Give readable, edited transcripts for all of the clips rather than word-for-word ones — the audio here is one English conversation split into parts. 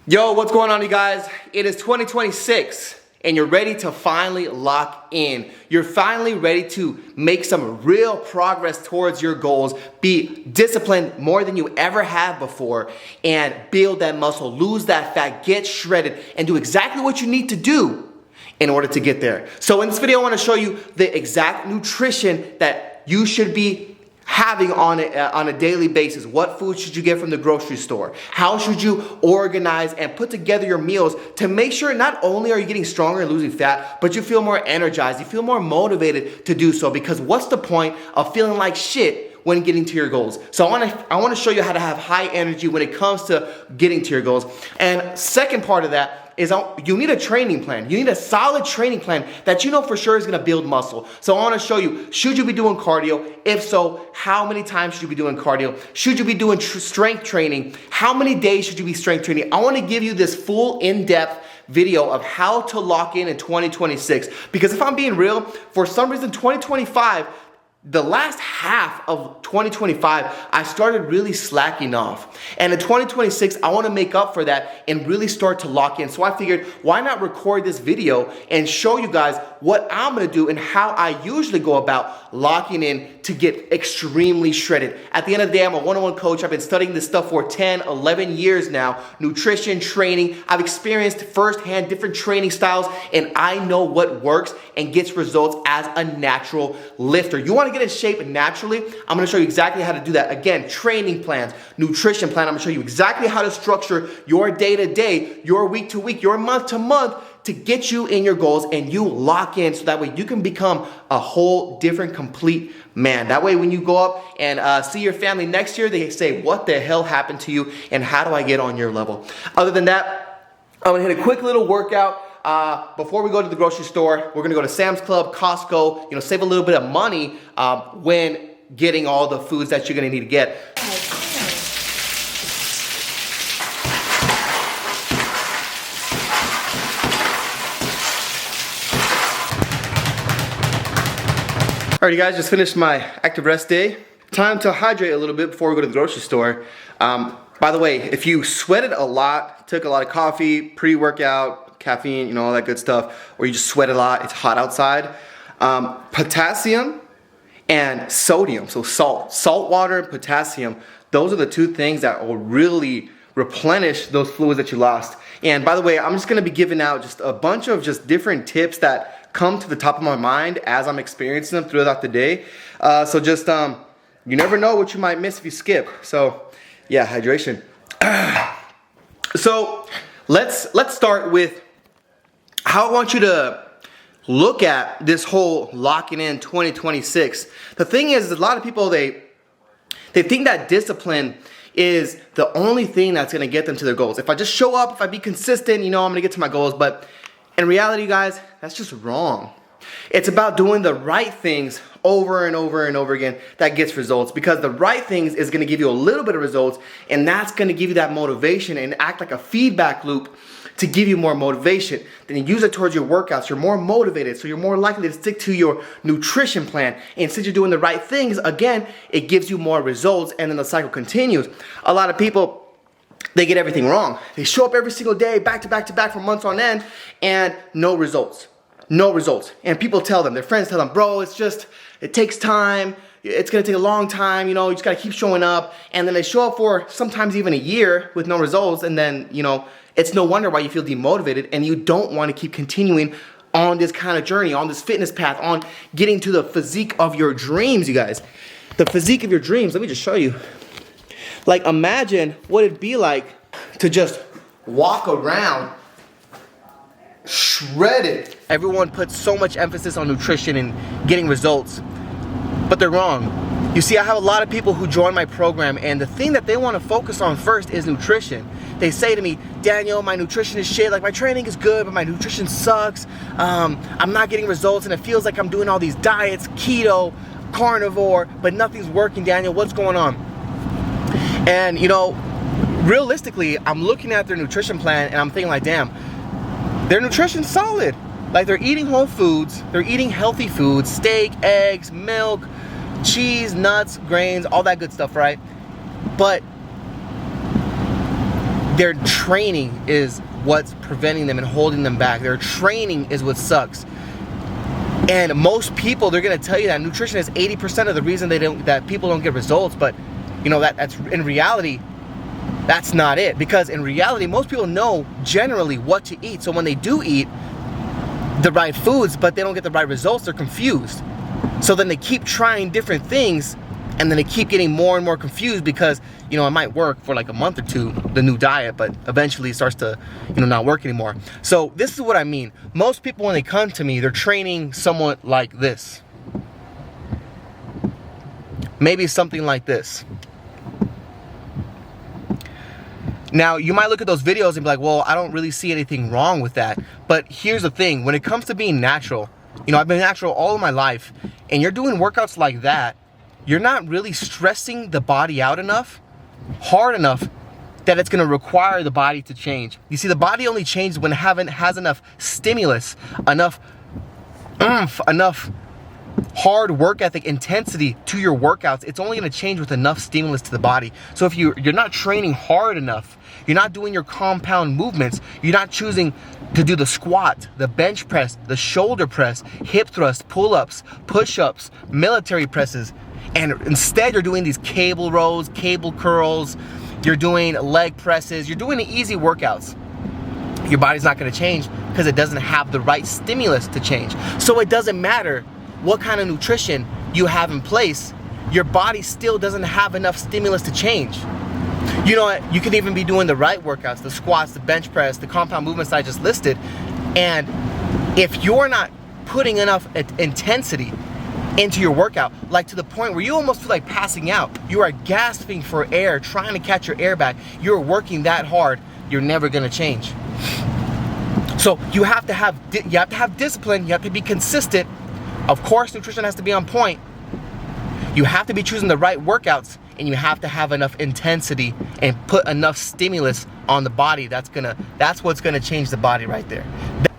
Yo, what's going on, you guys? It is 2026 and you're ready to finally lock in. You're finally ready to make some real progress towards your goals, be disciplined more than you ever have before, and build that muscle, lose that fat, get shredded, and do exactly what you need to do in order to get there. So in this video, I want to show you the exact nutrition that you should be having on a daily basis. What food should you get from the grocery store? How should you organize and put together your meals to make sure not only are you getting stronger and losing fat, but you feel more energized, you feel more motivated to do so, because what's the point of feeling like shit when getting to your goals? So I want to show you how to have high energy when it comes to getting to your goals. And second part of that is you need a training plan. You need a solid training plan that you know for sure is going to build muscle. So I want to show you, should you be doing cardio? If so, how many times should you be doing cardio? Should you be doing strength training? How many days should you be strength training? I want to give you this full in-depth video of how to lock in 2026. Because if I'm being real, for some reason 2025, the last half of 2025, I started really slacking off. And in 2026, I want to make up for that and really start to lock in. So I figured, why not record this video and show you guys what I'm going to do and how I usually go about locking in to get extremely shredded. At the end of the day, I'm a one-on-one coach. I've been studying this stuff for 10, 11 years now. Nutrition, training. I've experienced firsthand different training styles, and I know what works and gets results as a natural lifter. You want to get in shape naturally? I'm going to show you exactly how to do that. Again, training plans, nutrition plan. I'm going to show you exactly how to structure your day-to-day, your week-to-week, your month-to-month to get you in your goals and you lock in, so that way you can become a whole different, complete man. That way when you go up and see your family next year, they say, what the hell happened to you and how do I get on your level? Other than that, I'm going to hit a quick little workout. Before we go to the grocery store, we're gonna go to Sam's Club, Costco, save a little bit of money when getting all the foods that you're gonna need to get. All right, you guys, just finished my active rest day. Time to hydrate a little bit before we go to the grocery store. By the way, if you sweated a lot, took a lot of coffee, pre-workout, caffeine, all that good stuff, or you just sweat a lot, it's hot outside, potassium and sodium, so salt water and potassium, those are the two things that will really replenish those fluids that you lost. And by the way, I'm just gonna be giving out just a bunch of just different tips that come to the top of my mind as I'm experiencing them throughout the day. So just, you never know what you might miss if you skip. So yeah, hydration. So let's start with how I want you to look at this whole locking in 2026. The thing is, a lot of people, they think that discipline is the only thing that's gonna get them to their goals. If I just show up, if I be consistent, I'm gonna get to my goals. But in reality, guys, that's just wrong. It's about doing the right things over and over and over again that gets results, because the right things is going to give you a little bit of results, and that's going to give you that motivation and act like a feedback loop to give you more motivation. Then you use it towards your workouts. You're more motivated, so you're more likely to stick to your nutrition plan. And since you're doing the right things, again, it gives you more results, and then the cycle continues. A lot of people, they get everything wrong. They show up every single day, back to back to back for months on end, and no results. No results. And people tell them, their friends tell them, bro, it takes time. It's gonna take a long time. You just gotta keep showing up. And then they show up for sometimes even a year with no results. And then, it's no wonder why you feel demotivated and you don't want to keep continuing on this kind of journey, on this fitness path, on getting to the physique of your dreams, you guys. The physique of your dreams. Let me just show you. Like, imagine what it'd be like to just walk around shredded. Everyone puts so much emphasis on nutrition and getting results, but they're wrong. You see, I have a lot of people who join my program, and the thing that they want to focus on first is nutrition. They say to me, Daniel, my nutrition is shit. Like, my training is good, but my nutrition sucks. I'm not getting results, and it feels like I'm doing all these diets, keto, carnivore, but nothing's working, Daniel. What's going on? And, realistically, I'm looking at their nutrition plan, and I'm thinking like, damn, their nutrition's solid. Like, they're eating whole foods, they're eating healthy foods, steak, eggs, milk, cheese, nuts, grains, all that good stuff, right? But their training is what's preventing them and holding them back. Their training is what sucks. And most people, they're gonna tell you that nutrition is 80% of the reason that people don't get results. But you know, that's in reality, that's not it. Because in reality, most people know generally what to eat. So when they do eat the right foods, but they don't get the right results, they're confused. So then they keep trying different things, and then they keep getting more and more confused because, you know, it might work for like a month or two, the new diet, but eventually it starts to, you know, not work anymore. So this is what I mean. Most people, when they come to me, they're training somewhat like this. Maybe something like this. Now, you might look at those videos and be like, well, I don't really see anything wrong with that. But here's the thing. When it comes to being natural, you know, I've been natural all of my life, and you're doing workouts like that, you're not really stressing the body out enough, hard enough, that it's going to require the body to change. You see, the body only changes when it has enough stimulus, enough oomph, enough hard work ethic, intensity to your workouts. It's only going to change with enough stimulus to the body. So if you're not training hard enough, you're not doing your compound movements, you're not choosing to do the squat, the bench press, the shoulder press, hip thrust, pull-ups, push-ups, military presses, and instead you're doing these cable rows, cable curls, you're doing leg presses, you're doing the easy workouts, your body's not going to change because it doesn't have the right stimulus to change. So it doesn't matter what kind of nutrition you have in place, your body still doesn't have enough stimulus to change. You know what? You can even be doing the right workouts, the squats, the bench press, the compound movements I just listed, and if you're not putting enough intensity into your workout, like to the point where you almost feel like passing out, you are gasping for air, trying to catch your air back, you're working that hard, you're never gonna change. So you have to have discipline, you have to be consistent. Of course, nutrition has to be on point. You have to be choosing the right workouts, and you have to have enough intensity and put enough stimulus on the body. That's what's gonna change the body right there.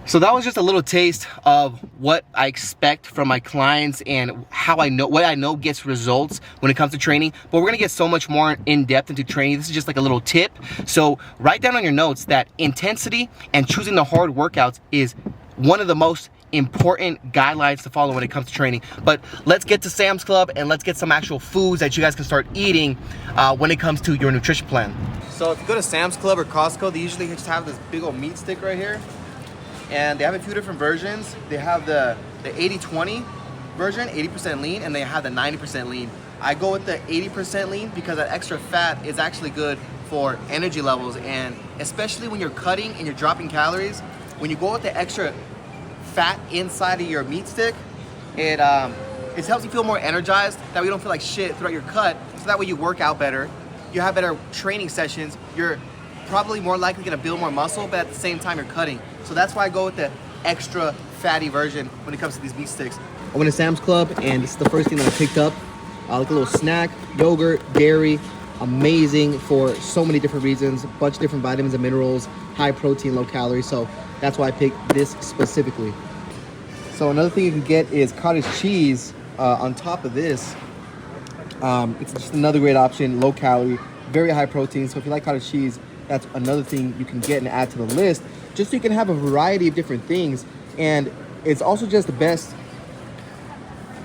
So that was just a little taste of what I expect from my clients and what I know gets results when it comes to training. But we're gonna get so much more in depth into training. This is just like a little tip. So write down on your notes that intensity and choosing the hard workouts is one of the most important guidelines to follow when it comes to training. But let's get to Sam's Club and let's get some actual foods that you guys can start eating when it comes to your nutrition plan. So if you go to Sam's Club or Costco, they usually just have this big old meat stick right here. And they have a few different versions. They have the 80-20 version, 80% lean, and they have the 90% lean. I go with the 80% lean because that extra fat is actually good for energy levels, and especially when you're cutting and you're dropping calories, when you go with the extra fat inside of your meat stick, it helps you feel more energized, that way you don't feel like shit throughout your cut, so that way you work out better, you have better training sessions, you're probably more likely gonna build more muscle, but at the same time you're cutting. So that's why I go with the extra fatty version when it comes to these meat sticks. I went to Sam's Club and this is the first thing that I picked up. Like a little snack, yogurt, dairy, amazing for so many different reasons, a bunch of different vitamins and minerals, high protein, low calorie. So that's why I picked this specifically. So another thing you can get is cottage cheese on top of this. It's just another great option, low calorie, very high protein. So if you like cottage cheese, that's another thing you can get and add to the list, just so you can have a variety of different things. And it's also just the best,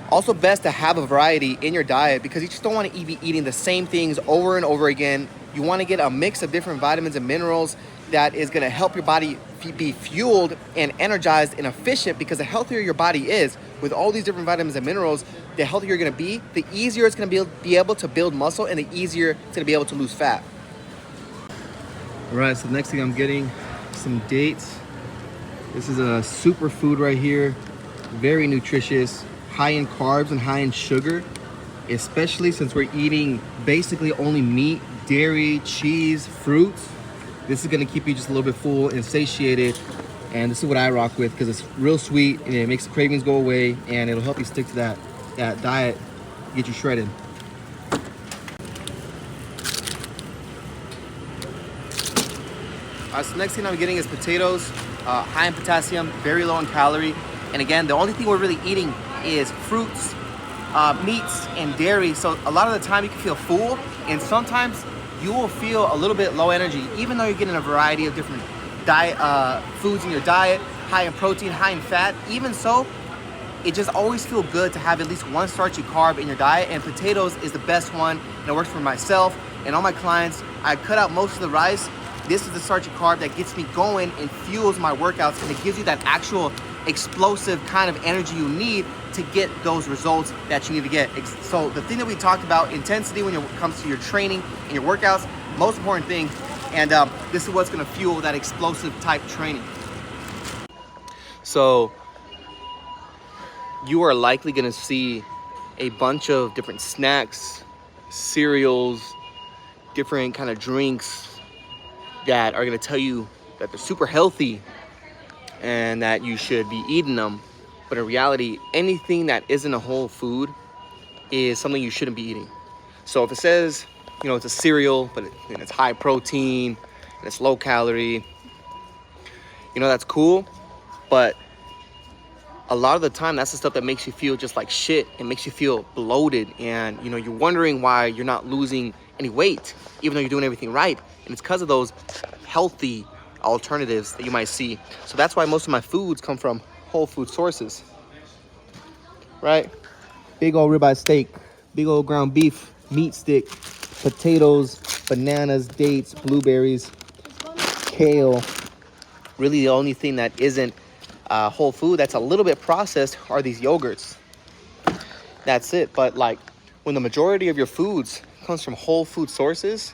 to have a variety in your diet, because you just don't want to be eating the same things over and over again. You want to get a mix of different vitamins and minerals that is going to help your body be fueled and energized and efficient, because the healthier your body is with all these different vitamins and minerals, the healthier you're going to be, the easier it's going to be able to build muscle, and the easier it's going to be able to lose fat. All right, so the next thing I'm getting, some dates. This is a superfood right here, very nutritious, high in carbs and high in sugar, especially since we're eating basically only meat, dairy, cheese, fruits. This is gonna keep you just a little bit full and satiated, and this is what I rock with because it's real sweet and it makes the cravings go away, and it'll help you stick to that diet, get you shredded. So the next thing I'm getting is potatoes, high in potassium, very low in calorie. And again, the only thing we're really eating is fruits, meats, and dairy. So a lot of the time you can feel full, and sometimes you will feel a little bit low energy, even though you're getting a variety of different diet foods in your diet, high in protein, high in fat. Even so, it just always feels good to have at least one starchy carb in your diet, and potatoes is the best one, and it works for myself and all my clients. I cut out most of the rice. This is the starchy carb that gets me going and fuels my workouts, and it gives you that actual explosive kind of energy you need to get those results that you need to get. So the thing that we talked about, intensity when it comes to your training and your workouts, most important thing, and this is what's gonna fuel that explosive type training. So you are likely gonna see a bunch of different snacks, cereals, different kind of drinks that are gonna tell you that they're super healthy and that you should be eating them. But in reality, anything that isn't a whole food is something you shouldn't be eating. So if it says, you know, it's a cereal, but it's high protein and it's low calorie, you know, that's cool. But a lot of the time, that's the stuff that makes you feel just like shit. It makes you feel bloated, and you know, you're wondering why you're not losing any weight, even though you're doing everything right. And it's because of those healthy alternatives that you might see. So that's why most of my foods come from whole food sources, right? Big old ribeye steak, big old ground beef, meat stick, potatoes, bananas, dates, blueberries, kale. Really the only thing that isn't whole food that's a little bit processed are these yogurts. That's it. But like when the majority of your foods comes from whole food sources,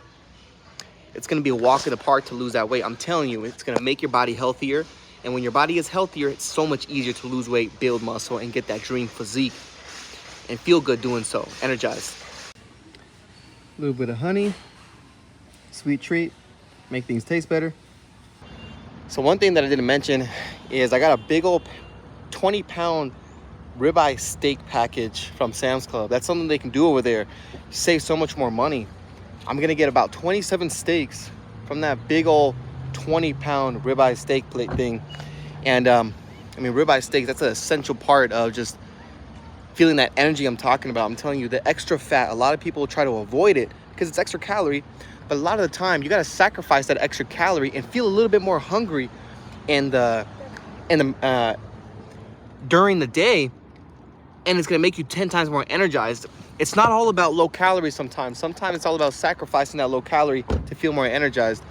it's going to be a walk in the park to lose that weight. I'm telling you, it's going to make your body healthier. And when your body is healthier, it's so much easier to lose weight, build muscle, and get that dream physique and feel good doing so. Energized. A little bit of honey, sweet treat, make things taste better. So one thing that I didn't mention is I got a big old 20-pound ribeye steak package from Sam's Club. That's something they can do over there. You save so much more money. I'm gonna get about 27 steaks from that big old 20-pound ribeye steak plate thing. And I mean, ribeye steak, that's an essential part of just feeling that energy I'm talking about. I'm telling you, the extra fat, a lot of people try to avoid it because it's extra calorie, but a lot of the time you gotta sacrifice that extra calorie and feel a little bit more hungry during the day, and it's gonna make you 10 times more energized. It's not all about low calories sometimes. Sometimes it's all about sacrificing that low calorie to feel more energized.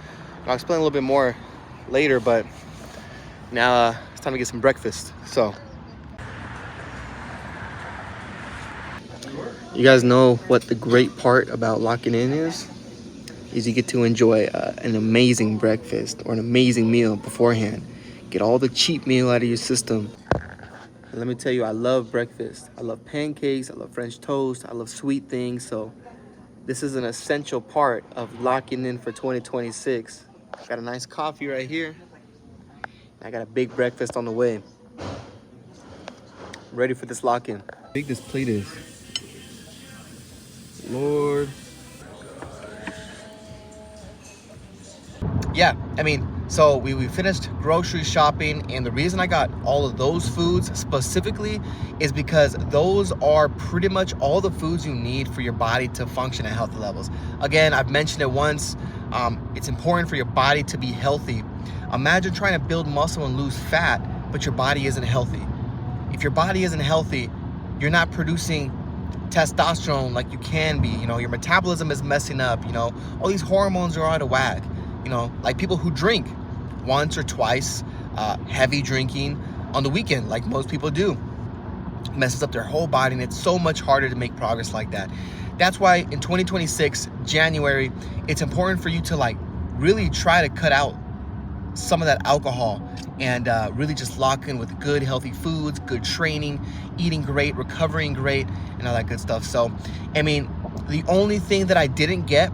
I'll explain a little bit more later, but now it's time to get some breakfast. So you guys know what the great part about locking in is you get to enjoy an amazing breakfast or an amazing meal beforehand. Get all the cheap meal out of your system. And let me tell you, I love breakfast. I love pancakes, I love French toast, I love sweet things. So this is an essential part of locking in for 2026. Got a nice coffee right here. I got a big breakfast on the way. Ready for this lock-in. How big this plate is. Lord. Yeah, I mean, so we finished grocery shopping, and the reason I got all of those foods specifically is because those are pretty much all the foods you need for your body to function at healthy levels. Again, I've mentioned it once, it's important for your body to be healthy. Imagine trying to build muscle and lose fat, but your body isn't healthy. If your body isn't healthy, you're not producing testosterone like you can be, you know, your metabolism is messing up, you know, all these hormones are out of whack. You know, like people who drink once or twice, heavy drinking on the weekend, like most people do, messes up their whole body, and it's so much harder to make progress like that. That's why in 2026, January, it's important for you to like really try to cut out some of that alcohol and really just lock in with good, healthy foods, good training, eating great, recovering great, and all that good stuff. So, I mean, the only thing that I didn't get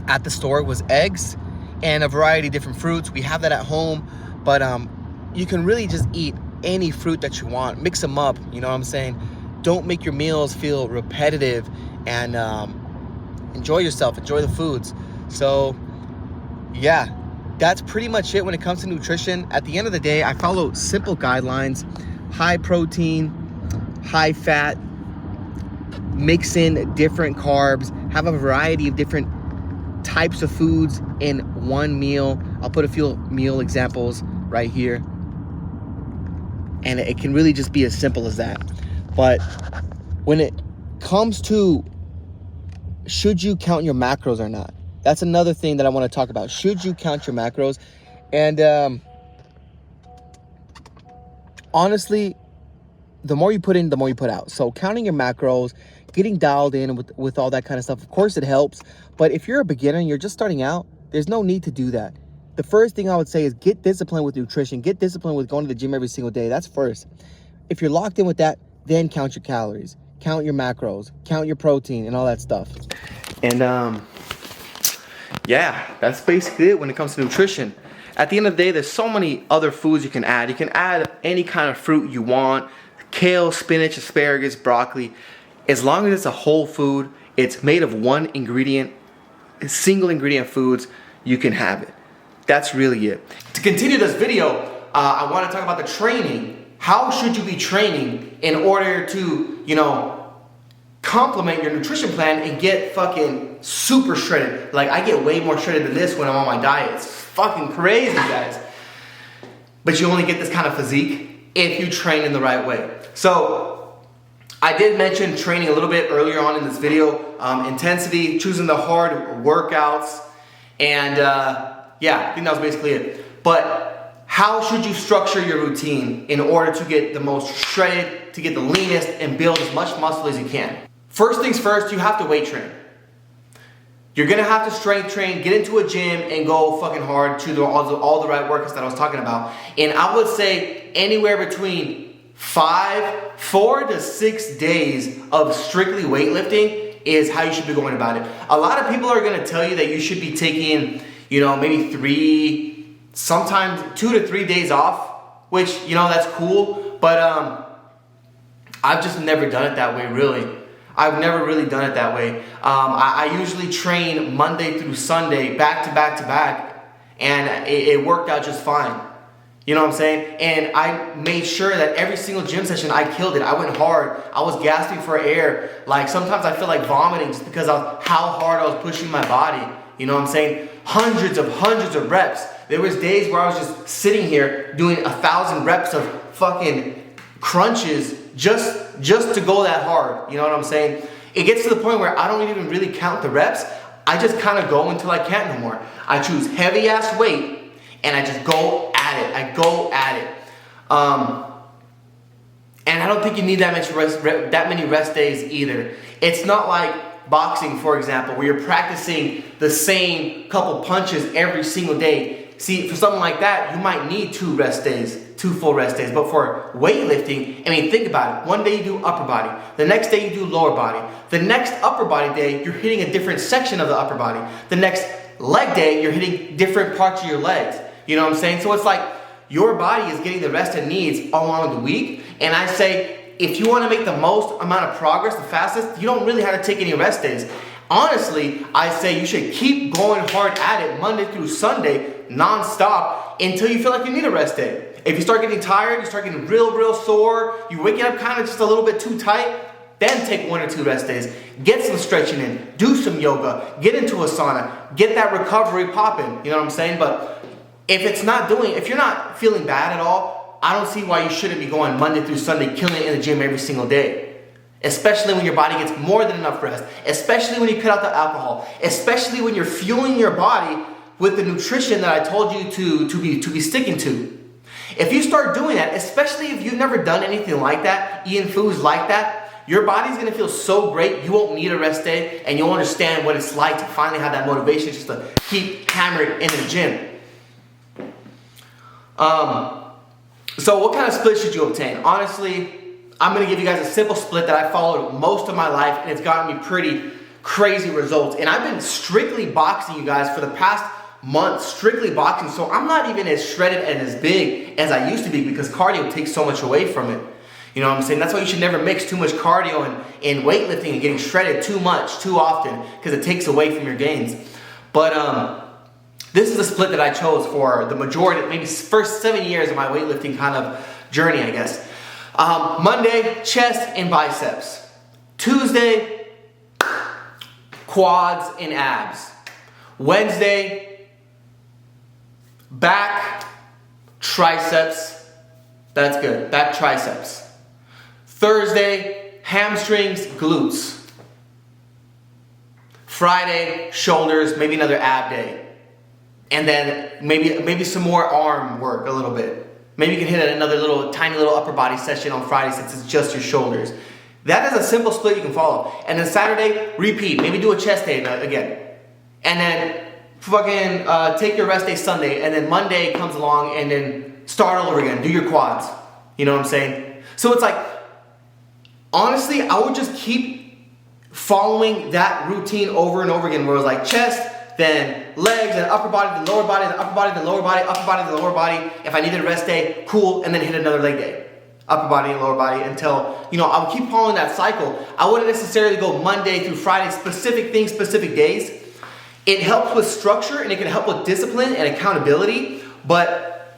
at the store was eggs and a variety of different fruits. We have that at home, but you can really just eat any fruit that you want, mix them up, you know what I'm saying? Don't make your meals feel repetitive, and enjoy yourself, enjoy the foods. So yeah, that's pretty much it when it comes to nutrition. At the end of the day, I follow simple guidelines: high protein, high fat, mix in different carbs, have a variety of different types of foods in one meal. I'll put a few meal examples right here. And it can really just be as simple as that. But when it comes to should you count your macros or not, that's another thing that I want to talk about. Should you count your macros? And honestly, the more you put in, the more you put out. So counting your macros, getting dialed in with all that kind of stuff, of course it helps. But if you're a beginner and you're just starting out, there's no need to do that. The first thing I would say is get disciplined with nutrition. Get disciplined with going to the gym every single day. That's first. If you're locked in with that, then count your calories, count your macros, count your protein and all that stuff. And yeah, that's basically it when it comes to nutrition. At the end of the day, there's so many other foods you can add. You can add any kind of fruit you want. Kale, spinach, asparagus, broccoli. As long as it's a whole food, it's made of one ingredient, single ingredient foods, you can have it. That's really it. To continue this video, I want to talk about the training. How should you be training in order to, complement your nutrition plan and get fucking super shredded? Like, I get way more shredded than this when I'm on my diet. It's fucking crazy, guys. But you only get this kind of physique if you train in the right way. So I did mention training a little bit earlier on in this video. Intensity, choosing the hard workouts, and yeah, I think that was basically it. But how should you structure your routine in order to get the most shredded, to get the leanest, and build as much muscle as you can? First things first, you have to weight train. You're gonna have to strength train, get into a gym, and go fucking hard to all the right workouts that I was talking about. And I would say anywhere between 4 to 6 days of strictly weightlifting is how you should be going about it. A lot of people are gonna tell you that you should be taking, maybe 3, sometimes 2 to 3 days off, which, that's cool, but I've just never done it that way, really. I've never really done it that way. I usually train Monday through Sunday, back to back to back, and it worked out just fine. You know what I'm saying? And I made sure that every single gym session, I killed it. I went hard. I was gasping for air. Like, sometimes I feel like vomiting just because of how hard I was pushing my body. You know what I'm saying? Hundreds of reps. There was days where I was just sitting here doing 1,000 reps of fucking crunches just to go that hard. You know what I'm saying? It gets to the point where I don't even really count the reps. I just kind of go until I can't no more. I choose heavy ass weight and I just go at it. I go at it. And I don't think you need that many rest days either. It's not like boxing, for example, where you're practicing the same couple punches every single day. See, for something like that, you might need 2 full rest days. But for weightlifting, think about it. One day you do upper body. The next day you do lower body. The next upper body day, you're hitting a different section of the upper body. The next leg day, you're hitting different parts of your legs. You know what I'm saying? So it's like your body is getting the rest it needs all along the week. And I say, if you want to make the most amount of progress the fastest, you don't really have to take any rest days. Honestly, I say you should keep going hard at it Monday through Sunday, non-stop, until you feel like you need a rest day. If you start getting tired, you start getting real sore, you're waking up kind of just a little bit too tight, then take 1 or 2 rest days. Get some stretching in, do some yoga, get into a sauna, get that recovery popping, you know what I'm saying? But if you're not feeling bad at all, I don't see why you shouldn't be going Monday through Sunday, killing it in the gym every single day. Especially when your body gets more than enough rest, especially when you cut out the alcohol, especially when you're fueling your body with the nutrition that I told you to be sticking to. If you start doing that, especially if you've never done anything like that, eating foods like that, your body's gonna feel so great, you won't need a rest day, and you'll understand what it's like to finally have that motivation just to keep hammering in the gym. So what kind of split should you obtain? Honestly, I'm gonna give you guys a simple split that I followed most of my life, and it's gotten me pretty crazy results. And I've been strictly boxing, you guys, for the past month, strictly boxing. So I'm not even as shredded and as big as I used to be because cardio takes so much away from it. You know what I'm saying? That's why you should never mix too much cardio and weightlifting and getting shredded too much, too often, because it takes away from your gains. But this is the split that I chose for the majority, maybe first 7 years of my weightlifting kind of journey, I guess. Monday, chest and biceps. Tuesday, quads and abs. Wednesday, back, triceps. That's good. Back, triceps. Thursday, hamstrings, glutes. Friday, shoulders, maybe another ab day. And then maybe some more arm work a little bit. Maybe you can hit another tiny little upper body session on Friday since it's just your shoulders. That is a simple split you can follow. And then Saturday, repeat. Maybe do a chest day again. And then fucking take your rest day Sunday. And then Monday comes along and then start all over again. Do your quads. You know what I'm saying? So it's like, honestly, I would just keep following that routine over and over again where it was like chest, then legs, then upper body, then lower body, then upper body, then lower body, upper body, then lower body. If I needed a rest day, cool, and then hit another leg day. Upper body and lower body until, I would keep following that cycle. I wouldn't necessarily go Monday through Friday, specific things, specific days. It helps with structure and it can help with discipline and accountability. But,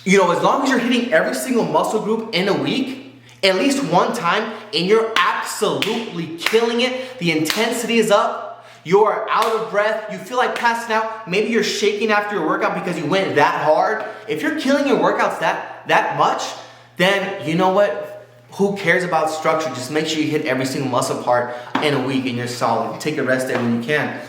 as long as you're hitting every single muscle group in a week, at least one time, and you're absolutely killing it, the intensity is up, you're out of breath, you feel like passing out, maybe you're shaking after your workout because you went that hard. If you're killing your workouts that much, then you know what? Who cares about structure? Just make sure you hit every single muscle part in a week and you're solid. Take a rest day when you can.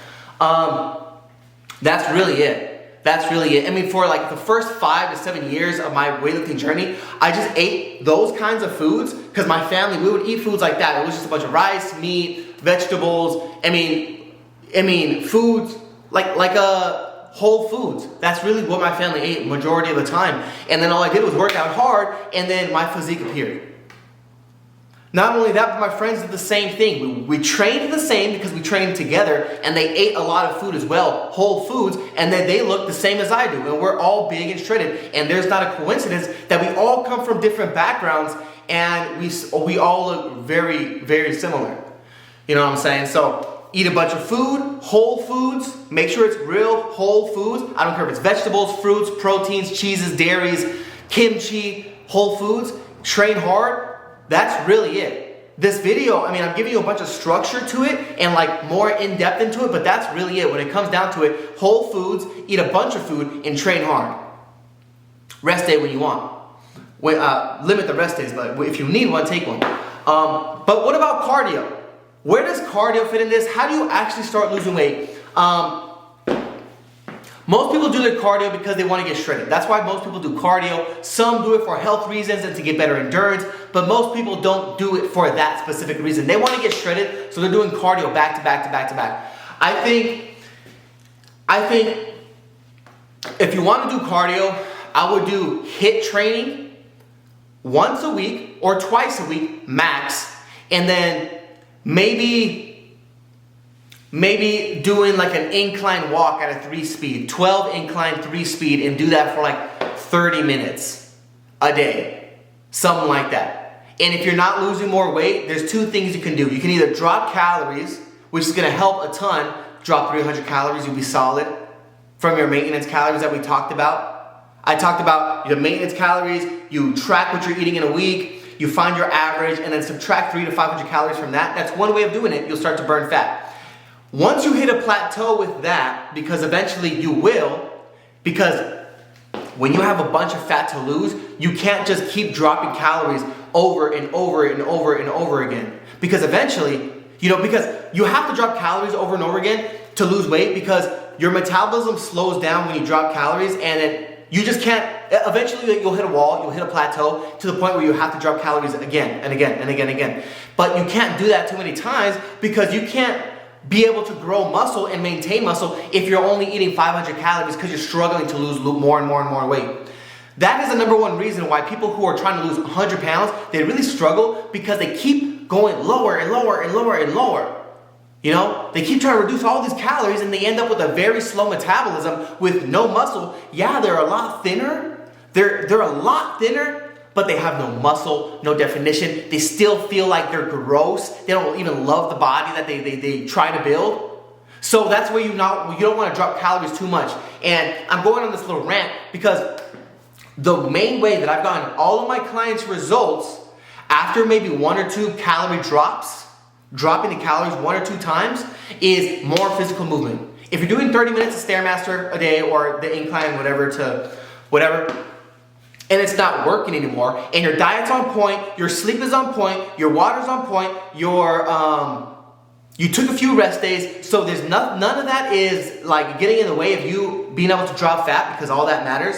That's really it. That's really it. I mean, for like the first 5 to 7 years of my weightlifting journey, I just ate those kinds of foods because my family, we would eat foods like that. It was just a bunch of rice, meat, vegetables. I mean, foods like whole foods. That's really what my family ate majority of the time. And then all I did was work out hard and then my physique appeared. Not only that, but my friends did the same thing. We trained the same because we trained together and they ate a lot of food as well, whole foods, and then they look the same as I do. And we're all big and shredded. And there's not a coincidence that we all come from different backgrounds and we all look very, very similar. You know what I'm saying? So eat a bunch of food, whole foods. Make sure it's real whole foods. I don't care if it's vegetables, fruits, proteins, cheeses, dairies, kimchi, whole foods. Train hard. That's really it. This video, I'm giving you a bunch of structure to it and like more in depth into it, but that's really it. When it comes down to it, whole foods, eat a bunch of food and train hard. Rest day when you want. Limit the rest days, but if you need one, take one. But what about cardio? Where does cardio fit in this? How do you actually start losing weight? Most people do their cardio because they want to get shredded. That's why most people do cardio. Some do it for health reasons and to get better endurance, but most people don't do it for that specific reason. They want to get shredded, so they're doing cardio back to back to back to back. I think if you want to do cardio, I would do HIIT training once a week or twice a week max, and then maybe doing like an incline walk at a 3-speed, 12 incline 3-speed, and do that for like 30 minutes a day, something like that. And if you're not losing more weight, there's 2 things you can do. You can either drop calories, which is going to help a ton. Drop 300 calories, you'll be solid from your maintenance calories that we talked about. I talked about the maintenance calories. You track what you're eating in a week. You find your average and then subtract 300 to 500 calories from that. That's one way of doing it. You'll start to burn fat. Once you hit a plateau with that, because eventually you will, because when you have a bunch of fat to lose, you can't just keep dropping calories over and over and over and over again. Because eventually, because you have to drop calories over and over again to lose weight because your metabolism slows down when you drop calories and then you just can't, eventually you'll hit a wall, you'll hit a plateau to the point where you have to drop calories again and again and again and again. But you can't do that too many times because you can't be able to grow muscle and maintain muscle if you're only eating 500 calories because you're struggling to lose more and more and more weight. That is the number one reason why people who are trying to lose 100 pounds, they really struggle because they keep going lower and lower and lower and lower. They keep trying to reduce all these calories and they end up with a very slow metabolism with no muscle. Yeah, they're a lot thinner. They're a lot thinner, but they have no muscle, no definition. They still feel like they're gross. They don't even love the body that they try to build. So that's where you don't want to drop calories too much. And I'm going on this little rant because the main way that I've gotten all of my clients' results after maybe 1 or 2 calorie drops, dropping the calories 1 or 2 times, is more physical movement. If you're doing 30 minutes of Stairmaster a day or the incline, whatever, and it's not working anymore, and your diet's on point, your sleep is on point, your water's on point, you took a few rest days, so there's none of that is like getting in the way of you being able to drop fat, because all that matters.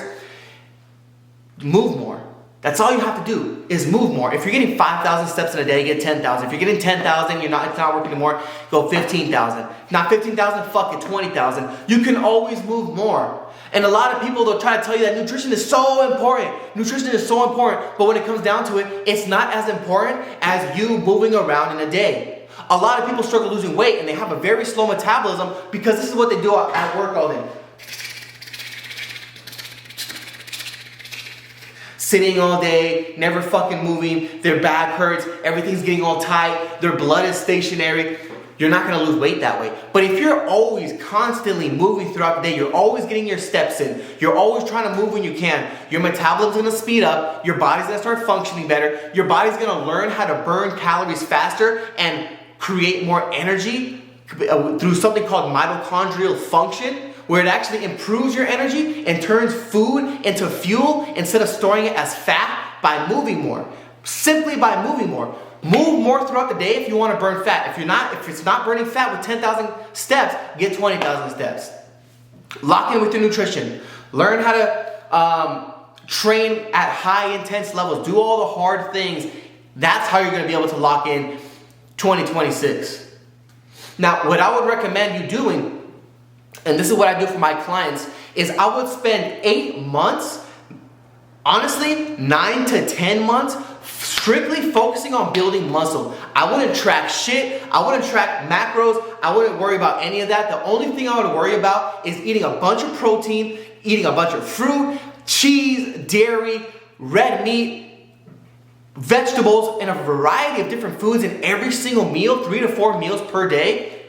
Move more. That's all you have to do is move more. If you're getting 5,000 steps in a day, get 10,000. If you're getting 10,000, it's not working anymore, go 15,000. Not 15,000, fuck it, 20,000. You can always move more. And a lot of people, they'll try to tell you that nutrition is so important. Nutrition is so important, but when it comes down to it, it's not as important as you moving around in a day. A lot of people struggle losing weight and they have a very slow metabolism because this is what they do at work all day. Sitting all day, never fucking moving, their back hurts, everything's getting all tight, their blood is stationary. You're not gonna lose weight that way. But if you're always constantly moving throughout the day, you're always getting your steps in, you're always trying to move when you can, your metabolism's gonna speed up, your body's gonna start functioning better, your body's gonna learn how to burn calories faster and create more energy through something called mitochondrial function, where it actually improves your energy and turns food into fuel instead of storing it as fat by moving more. Simply by moving more. Move more throughout the day if you want to burn fat. If it's not burning fat with 10,000 steps, get 20,000 steps. Lock in with your nutrition. Learn how to train at high intense levels. Do all the hard things. That's how you're going to be able to lock in 2026. Now, what I would recommend you doing, and this is what I do for my clients, is I would spend 8 months, honestly, 9 to 10 months, strictly focusing on building muscle. I wouldn't track shit. I wouldn't track macros. I wouldn't worry about any of that. The only thing I would worry about is eating a bunch of protein, eating a bunch of fruit, cheese, dairy, red meat, vegetables, and a variety of different foods in every single meal, 3 to 4 meals per day.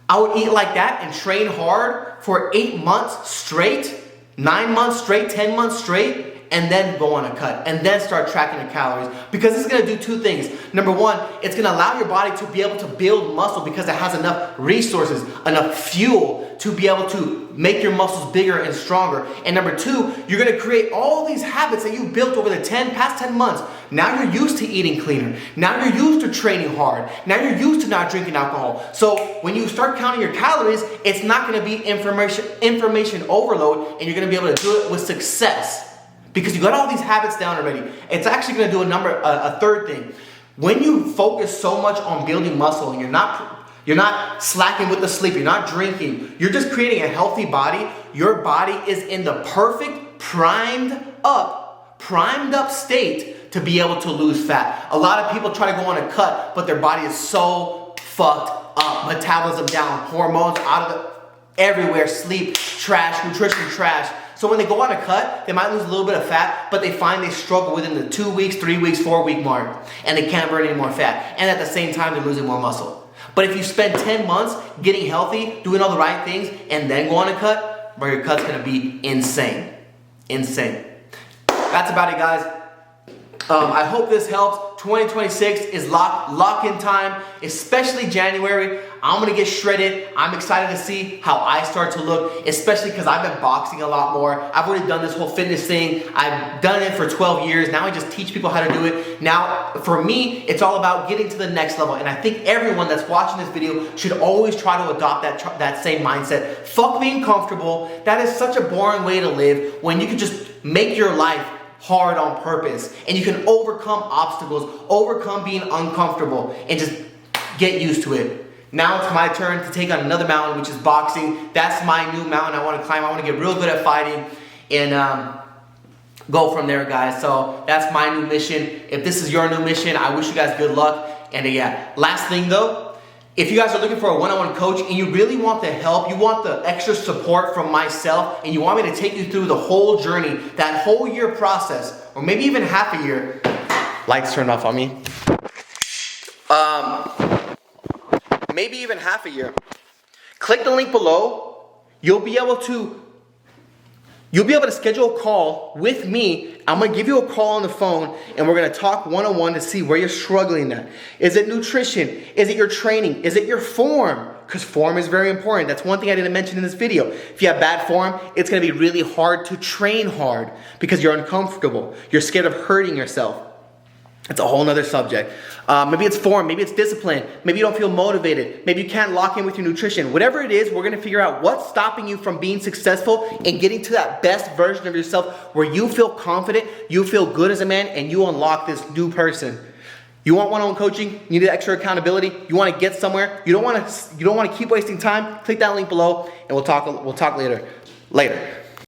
I would eat like that and train hard for 8 months straight, 9 months straight, 10 months straight, and then go on a cut, and then start tracking the calories. Because it's gonna do two things. Number one, it's gonna allow your body to be able to build muscle because it has enough resources, enough fuel to be able to make your muscles bigger and stronger. And number two, you're gonna create all these habits that you've built over the past 10 months. Now you're used to eating cleaner. Now you're used to training hard. Now you're used to not drinking alcohol. So when you start counting your calories, it's not gonna be information overload, and you're gonna be able to do it with success. Because you got all these habits down already. It's actually going to do a third thing. When you focus so much on building muscle and you're not slacking with the sleep, you're not drinking, you're just creating a healthy body. Your body is in the perfect primed up state to be able to lose fat. A lot of people try to go on a cut, but their body is so fucked up. Metabolism down, hormones out of everywhere, sleep trash, nutrition trash. So when they go on a cut, they might lose a little bit of fat, but they find they struggle within the 2 weeks, 3 weeks, 4 week mark, and they can't burn any more fat. And at the same time, they're losing more muscle. But if you spend 10 months getting healthy, doing all the right things, and then go on a cut, bro, your cut's gonna be insane. Insane. That's about it, guys. I hope this helps. 2026 is lock-in time, especially January. I'm gonna get shredded. I'm excited to see how I start to look, especially because I've been boxing a lot more. I've already done this whole fitness thing. I've done it for 12 years. Now I just teach people how to do it. Now, for me, it's all about getting to the next level. And I think everyone that's watching this video should always try to adopt that same mindset. Fuck being comfortable. That is such a boring way to live when you can just make your life hard on purpose, and you can overcome obstacles, overcome being uncomfortable, and just get used to it. Now it's my turn to take on another mountain, which is boxing. That's my new mountain I want to climb. I want to get real good at fighting and go from there, guys. So that's my new mission. If this is your new mission, I wish you guys good luck. And yeah, last thing though, if you guys are looking for a one-on-one coach and you really want the help, you want the extra support from myself, and you want me to take you through the whole journey, that whole year process, or maybe even half a year. Lights turned off on me. Maybe even half a year. Click the link below. You'll be able to schedule a call with me. I'm gonna give you a call on the phone and we're gonna talk one-on-one to see where you're struggling at. Is it nutrition? Is it your training? Is it your form? because form is very important. That's one thing I didn't mention in this video. If you have bad form, it's gonna be really hard to train hard because you're uncomfortable. You're scared of hurting yourself. It's a whole nother subject. Maybe it's form, maybe it's discipline, maybe you don't feel motivated, maybe you can't lock in with your nutrition. Whatever it is, we're gonna figure out what's stopping you from being successful and getting to that best version of yourself where you feel confident, you feel good as a man, and you unlock this new person. You want one-on-one coaching? You need extra accountability? You want to get somewhere? You don't want to keep wasting time? Click that link below, and we'll talk later.